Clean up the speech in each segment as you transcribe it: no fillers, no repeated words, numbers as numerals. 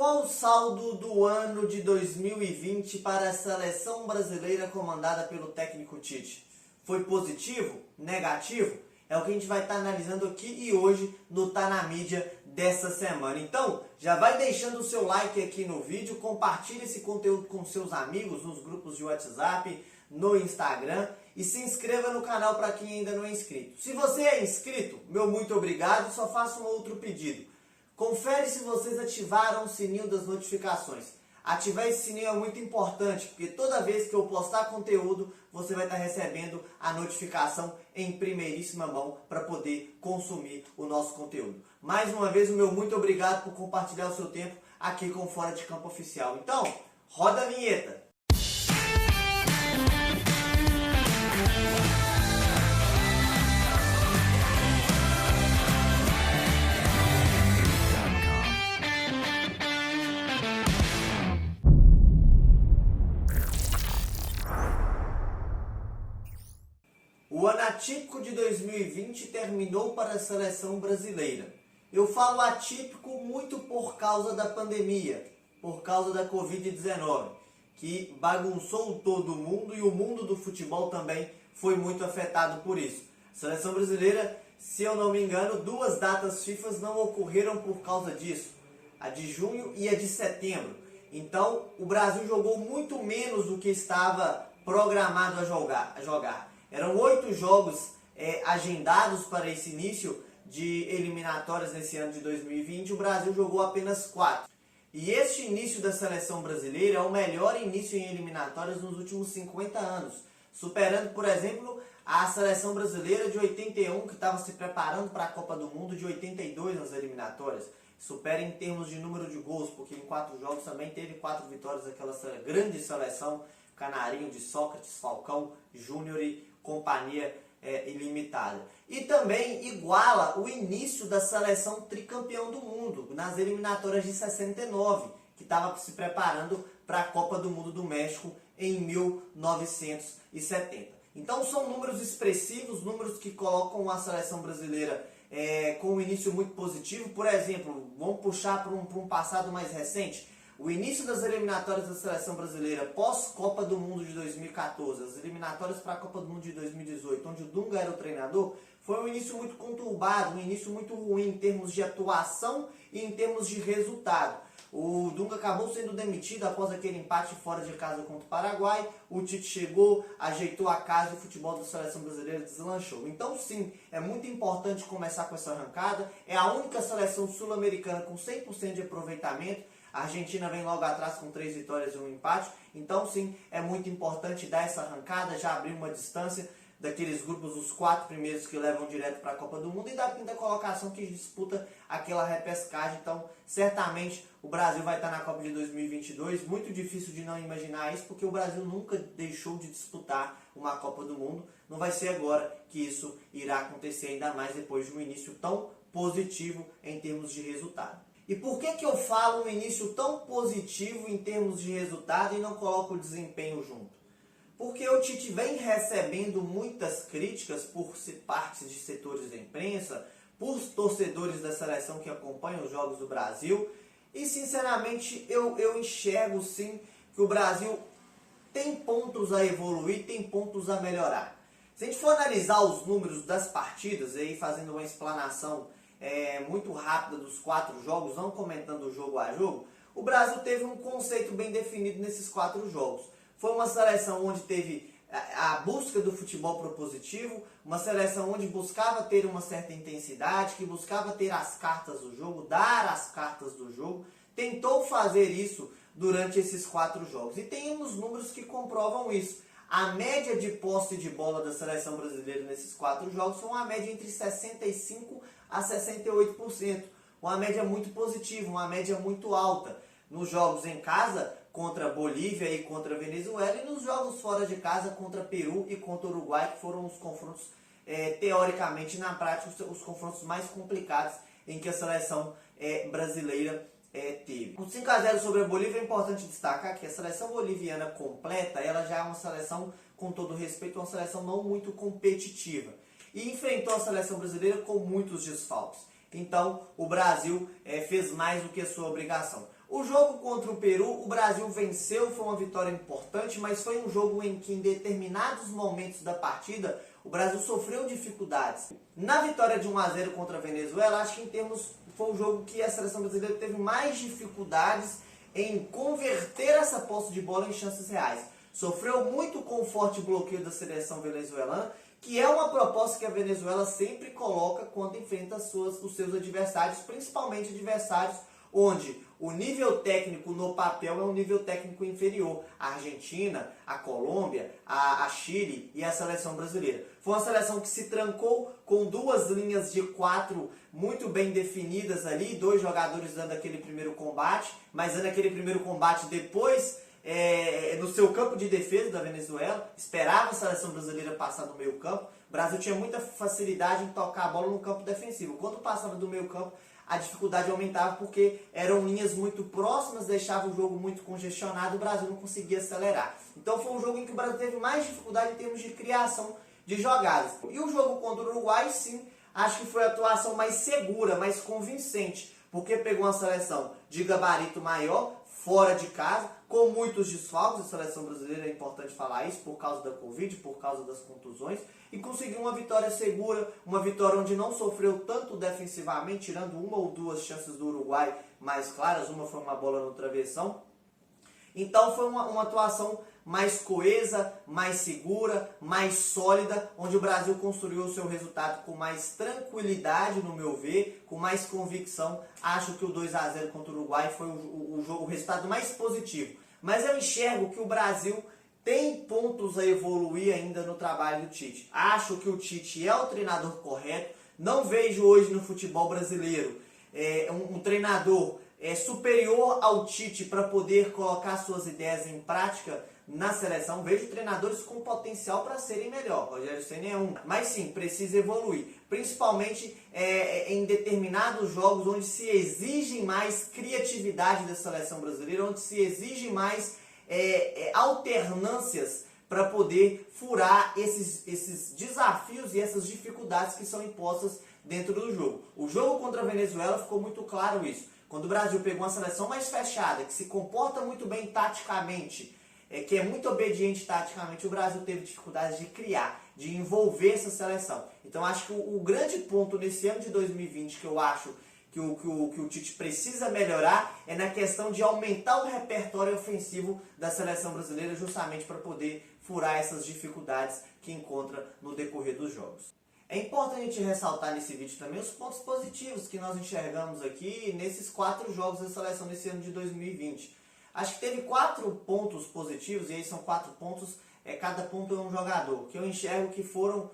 Qual o saldo do ano de 2020 para a seleção brasileira comandada pelo técnico Tite? Foi positivo? Negativo? É o que a gente vai estar analisando aqui e hoje no Tá Na Mídia dessa semana. Então, já vai deixando o seu like aqui no vídeo, compartilhe esse conteúdo com seus amigos nos grupos de WhatsApp, no Instagram e se inscreva no canal para quem ainda não é inscrito. Se você é inscrito, meu muito obrigado, só faço um outro pedido. Confere se vocês ativaram o sininho das notificações. Ativar esse sininho é muito importante, porque toda vez que eu postar conteúdo, você vai estar recebendo a notificação em primeiríssima mão para poder consumir o nosso conteúdo. Mais uma vez, o meu muito obrigado por compartilhar o seu tempo aqui com o Fora de Campo Oficial. Então, roda a vinheta! O ano atípico de 2020 terminou para a seleção brasileira. Eu falo atípico muito por causa da pandemia, por causa da Covid-19, que bagunçou todo mundo e o mundo do futebol também foi muito afetado por isso. A seleção brasileira, se eu não me engano, 2 datas FIFA não ocorreram por causa disso, a de junho e a de setembro. Então, o Brasil jogou muito menos do que estava programado a jogar. Eram 8 jogos agendados para esse início de eliminatórias nesse ano de 2020, o Brasil jogou apenas 4. E este início da seleção brasileira é o melhor início em eliminatórias nos últimos 50 anos, superando, por exemplo, a seleção brasileira de 81, que estava se preparando para a Copa do Mundo de 82 nas eliminatórias. Supera em termos de número de gols, porque em 4 jogos também teve 4 vitórias daquela grande seleção, Canarinho de Sócrates, Falcão, Júnior e companhia ilimitada. E também iguala o início da seleção tricampeão do mundo, nas eliminatórias de 69, que estava se preparando para a Copa do Mundo do México em 1970. Então são números expressivos, números que colocam a seleção brasileira com um início muito positivo. Por exemplo, vamos puxar para um passado mais recente. O início das eliminatórias da seleção brasileira pós-Copa do Mundo de 2014, as eliminatórias para a Copa do Mundo de 2018, onde o Dunga era o treinador, foi um início muito conturbado, um início muito ruim em termos de atuação e em termos de resultado. O Dunga acabou sendo demitido após aquele empate fora de casa contra o Paraguai. O Tite chegou, ajeitou a casa e o futebol da seleção brasileira deslanchou. Então sim, é muito importante começar com essa arrancada. É a única seleção sul-americana com 100% de aproveitamento. A Argentina vem logo atrás com 3 vitórias e 1 empate. Então sim, é muito importante dar essa arrancada, já abrir uma distância daqueles grupos, os 4 primeiros que levam direto para a Copa do Mundo e da 5ª colocação que disputa aquela repescagem. Então, certamente, o Brasil vai estar na Copa de 2022. Muito difícil de não imaginar isso, porque o Brasil nunca deixou de disputar uma Copa do Mundo. Não vai ser agora que isso irá acontecer, ainda mais depois de um início tão positivo em termos de resultado. E por que eu falo um início tão positivo em termos de resultado e não coloco o desempenho junto? Porque o Tite vem recebendo muitas críticas por partes de setores da imprensa, por torcedores da seleção que acompanham os jogos do Brasil. E sinceramente eu enxergo sim que o Brasil tem pontos a evoluir, tem pontos a melhorar. Se a gente for analisar os números das partidas, aí fazendo uma explanação muito rápida dos 4 jogos, não comentando jogo a jogo, o Brasil teve um conceito bem definido nesses 4 jogos. Foi uma seleção onde teve a busca do futebol propositivo, uma seleção onde buscava ter uma certa intensidade, que buscava ter as cartas do jogo, dar as cartas do jogo, tentou fazer isso durante esses 4 jogos. E tem uns números que comprovam isso. A média de posse de bola da seleção brasileira nesses 4 jogos foi uma média entre 65% a 68%. Uma média muito positiva, uma média muito alta. Nos jogos em casa, contra Bolívia e contra Venezuela, e nos jogos fora de casa, contra Peru e contra Uruguai, que foram os confrontos, teoricamente, na prática, os confrontos mais complicados em que a seleção brasileira teve. O 5-0 sobre a Bolívia é importante destacar que a seleção boliviana completa, ela já é uma seleção, com todo respeito, uma seleção não muito competitiva. E enfrentou a seleção brasileira com muitos desfalques. Então, o Brasil fez mais do que a sua obrigação. O jogo contra o Peru, o Brasil venceu, foi uma vitória importante, mas foi um jogo em que em determinados momentos da partida o Brasil sofreu dificuldades. Na vitória de 1-0 contra a Venezuela, acho que em termos foi um jogo que a seleção brasileira teve mais dificuldades em converter essa posse de bola em chances reais. Sofreu muito com o forte bloqueio da seleção venezuelana, que é uma proposta que a Venezuela sempre coloca quando enfrenta os seus adversários, principalmente adversários onde o nível técnico no papel é um nível técnico inferior. A Argentina, a Colômbia, a Chile e a seleção brasileira. Foi uma seleção que se trancou com duas linhas de 4 muito bem definidas ali, 2 jogadores dando aquele primeiro combate, mas dando aquele primeiro combate depois no seu campo de defesa da Venezuela, esperava a seleção brasileira passar do meio campo. O Brasil tinha muita facilidade em tocar a bola no campo defensivo. Quando passava do meio campo, a dificuldade aumentava porque eram linhas muito próximas, deixava o jogo muito congestionado, o Brasil não conseguia acelerar. Então foi um jogo em que o Brasil teve mais dificuldade em termos de criação de jogadas. E o jogo contra o Uruguai, sim, acho que foi a atuação mais segura, mais convincente, porque pegou uma seleção de gabarito maior, fora de casa, com muitos desfalques. A seleção brasileira, é importante falar isso, por causa da Covid, por causa das contusões, e conseguiu uma vitória segura, uma vitória onde não sofreu tanto defensivamente, tirando 1 ou 2 chances do Uruguai mais claras, uma foi uma bola no travessão. Então foi uma atuação mais coesa, mais segura, mais sólida, onde o Brasil construiu o seu resultado com mais tranquilidade, no meu ver, com mais convicção. Acho que o 2-0 contra o Uruguai foi o resultado mais positivo. Mas eu enxergo que o Brasil tem pontos a evoluir ainda no trabalho do Tite. Acho que o Tite é o treinador correto. Não vejo hoje no futebol brasileiro um treinador superior ao Tite para poder colocar suas ideias em prática na seleção. Vejo treinadores com potencial para serem melhor. Rogério Ceni é um. Mas sim, precisa evoluir. Principalmente em determinados jogos onde se exige mais criatividade da seleção brasileira, onde se exige mais alternâncias para poder furar esses desafios e essas dificuldades que são impostas dentro do jogo. O jogo contra a Venezuela ficou muito claro isso. Quando o Brasil pegou uma seleção mais fechada, que se comporta muito bem taticamente, que é muito obediente taticamente, o Brasil teve dificuldades de criar, de envolver essa seleção. Então acho que o grande ponto nesse ano de 2020 que eu acho que o Tite precisa melhorar é na questão de aumentar o repertório ofensivo da seleção brasileira, justamente para poder furar essas dificuldades que encontra no decorrer dos jogos. É importante a gente ressaltar nesse vídeo também os pontos positivos que nós enxergamos aqui nesses 4 jogos da seleção nesse ano de 2020. Acho que teve 4 pontos positivos, e aí são 4 pontos, cada ponto é um jogador, que eu enxergo que foram,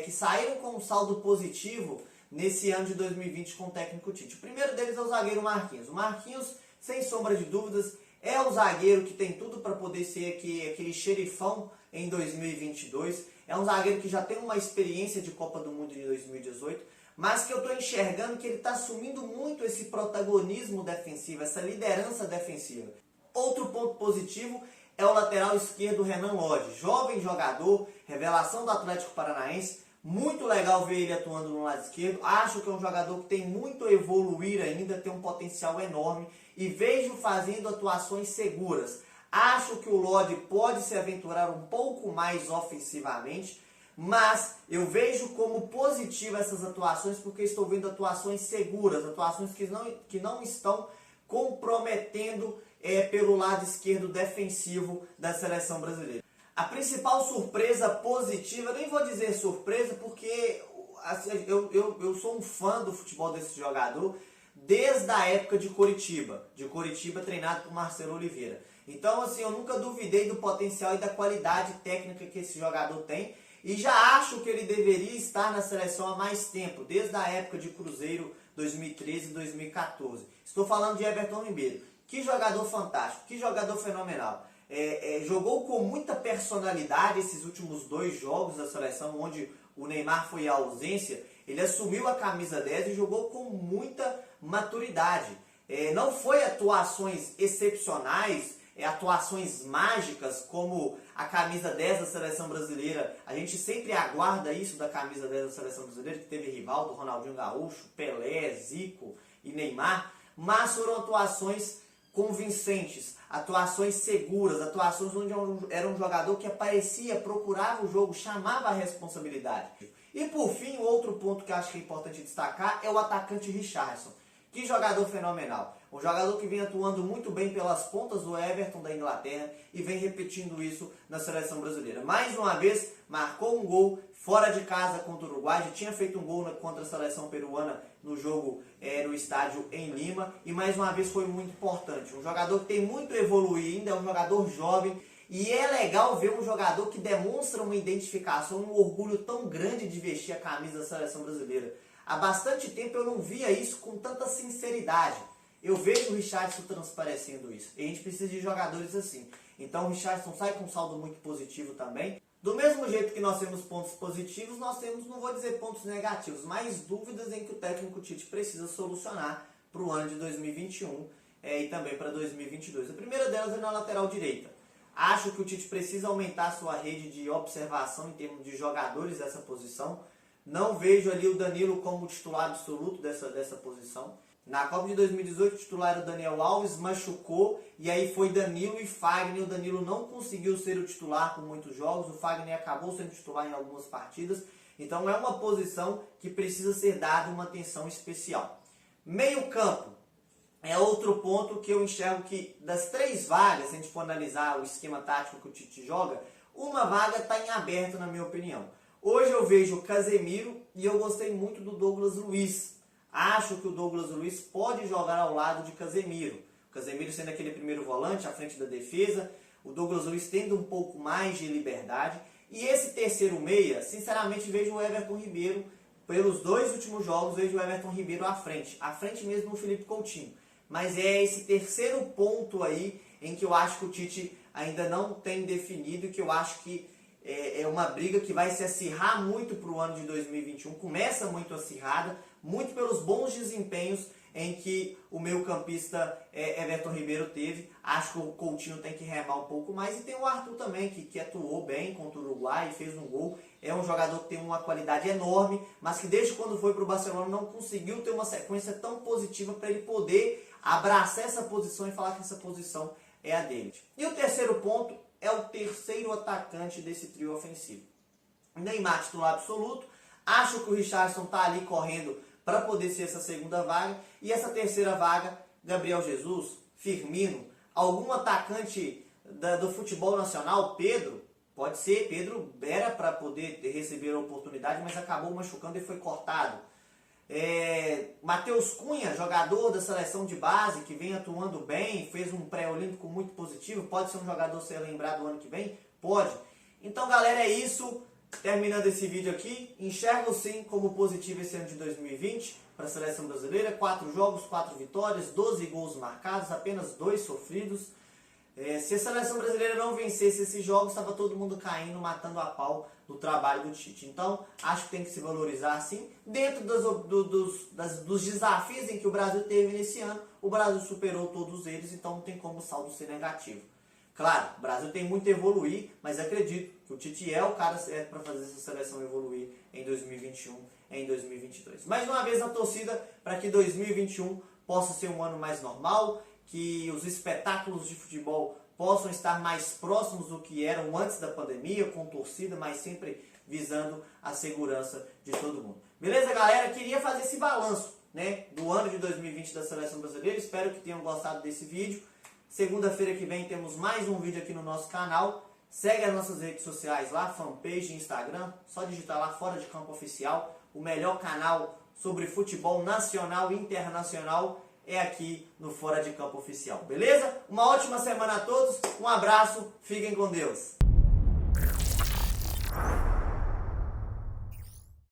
que saíram com um saldo positivo nesse ano de 2020 com o técnico Tite. O primeiro deles é o zagueiro Marquinhos. O Marquinhos, sem sombra de dúvidas, é o zagueiro que tem tudo para poder ser aquele xerifão em 2022. É um zagueiro que já tem uma experiência de Copa do Mundo de 2018, mas que eu estou enxergando que ele está assumindo muito esse protagonismo defensivo, essa liderança defensiva. Outro ponto positivo é o lateral esquerdo Renan Lodge, jovem jogador, revelação do Atlético Paranaense. Muito legal ver ele atuando no lado esquerdo. Acho que é um jogador que tem muito a evoluir ainda, tem um potencial enorme e vejo fazendo atuações seguras. Acho que o Lodge pode se aventurar um pouco mais ofensivamente, mas eu vejo como positiva essas atuações porque estou vendo atuações seguras, atuações que não estão comprometendo pelo lado esquerdo defensivo da seleção brasileira. A principal surpresa positiva, nem vou dizer surpresa, porque assim, eu sou um fã do futebol desse jogador desde a época de Coritiba treinado por Marcelo Oliveira. Então, assim, eu nunca duvidei do potencial e da qualidade técnica que esse jogador tem, e já acho que ele deveria estar na seleção há mais tempo, desde a época de Cruzeiro 2013 e 2014. Estou falando de Everton Ribeiro. Que jogador fantástico, que jogador fenomenal. Jogou com muita personalidade esses últimos 2 jogos da seleção, onde o Neymar foi a ausência. Ele assumiu a camisa 10 e jogou com muita maturidade. Não foi atuações excepcionais, atuações mágicas como a camisa 10 da seleção brasileira. A gente sempre aguarda isso da camisa 10 da seleção brasileira, que teve Rivaldo, Ronaldinho Gaúcho, Pelé, Zico e Neymar. mas foram atuações convincentes, atuações seguras, atuações onde era um jogador que aparecia, procurava o jogo, chamava a responsabilidade. E por fim, o outro ponto que eu acho que é importante destacar é o atacante Richarlison. Que jogador fenomenal. Um jogador que vem atuando muito bem pelas pontas do Everton da Inglaterra e vem repetindo isso na seleção brasileira. Mais uma vez, marcou um gol fora de casa contra o Uruguai. Já tinha feito um gol contra a seleção peruana no jogo no estádio em Lima. E mais uma vez foi muito importante. Um jogador que tem muito a evoluir ainda, é um jogador jovem. E é legal ver um jogador que demonstra uma identificação, um orgulho tão grande de vestir a camisa da seleção brasileira. Há bastante tempo eu não via isso com tanta sinceridade. Eu vejo o Richarlison transparecendo isso. E a gente precisa de jogadores assim. Então o Richarlison sai com um saldo muito positivo também. Do mesmo jeito que nós temos pontos positivos, nós temos, não vou dizer pontos negativos, mas dúvidas em que o técnico Tite precisa solucionar para o ano de 2021 e também para 2022. A primeira delas é na lateral direita. Acho que o Tite precisa aumentar a sua rede de observação em termos de jogadores dessa posição. Não vejo ali o Danilo como titular absoluto dessa posição. Na Copa de 2018, o titular era o Daniel Alves, machucou, e aí foi Danilo e Fagner. O Danilo não conseguiu ser o titular por muitos jogos, o Fagner acabou sendo titular em algumas partidas. Então é uma posição que precisa ser dada uma atenção especial. Meio campo é outro ponto que eu enxergo que das 3 vagas, se a gente for analisar o esquema tático que o Tite joga, uma vaga está em aberto na minha opinião. Hoje eu vejo o Casemiro e eu gostei muito do Douglas Luiz. Acho que o Douglas Luiz pode jogar ao lado de Casemiro. O Casemiro sendo aquele primeiro volante à frente da defesa, o Douglas Luiz tendo um pouco mais de liberdade. E esse terceiro meia, sinceramente vejo o Everton Ribeiro, pelos 2 últimos jogos, vejo o Everton Ribeiro à frente mesmo do Felipe Coutinho. Mas é esse terceiro ponto aí em que eu acho que o Tite ainda não tem definido e que eu acho que é uma briga que vai se acirrar muito para o ano de 2021. Começa muito acirrada, muito pelos bons desempenhos em que o meio-campista Everton Ribeiro teve. Acho que o Coutinho tem que remar um pouco mais. E tem o Arthur também, que atuou bem contra o Uruguai e fez um gol. É um jogador que tem uma qualidade enorme, mas que desde quando foi para o Barcelona não conseguiu ter uma sequência tão positiva para ele poder abraçar essa posição e falar que essa posição é a dele. E o terceiro ponto é o terceiro atacante desse trio ofensivo. Neymar titular absoluto. Acho que o Richarlison está ali correndo para poder ser essa segunda vaga. E essa terceira vaga, Gabriel Jesus, Firmino, algum atacante do futebol nacional, Pedro, pode ser, Pedro era para poder receber a oportunidade, mas acabou machucando e foi cortado. Matheus Cunha, jogador da seleção de base, que vem atuando bem, fez um pré-olímpico muito positivo, pode ser um jogador a ser lembrado no ano que vem? Pode. Então, galera, é isso. Terminando esse vídeo aqui, enxergo sim como positivo esse ano de 2020 para a seleção brasileira. 4 jogos, 4 vitórias, 12 gols marcados, apenas 2 sofridos. Se a seleção brasileira não vencesse esses jogos, estava todo mundo caindo, matando a pau do trabalho do Tite. Então, acho que tem que se valorizar sim. Dentro dos desafios em que o Brasil teve nesse ano, o Brasil superou todos eles, então não tem como o saldo ser negativo. Claro, o Brasil tem muito a evoluir, mas acredito que o Tite é o cara certo para fazer essa seleção evoluir em 2021, em 2022. Mais uma vez a torcida para que 2021 possa ser um ano mais normal, que os espetáculos de futebol possam estar mais próximos do que eram antes da pandemia, com torcida, mas sempre visando a segurança de todo mundo. Beleza, galera? Queria fazer esse balanço, né, do ano de 2020 da seleção brasileira. Espero que tenham gostado desse vídeo. Segunda-feira que vem temos mais um vídeo aqui no nosso canal. Segue as nossas redes sociais lá, fanpage, Instagram. Só digitar lá Fora de Campo Oficial. O melhor canal sobre futebol nacional e internacional é aqui no Fora de Campo Oficial. Beleza? Uma ótima semana a todos. Um abraço. Fiquem com Deus.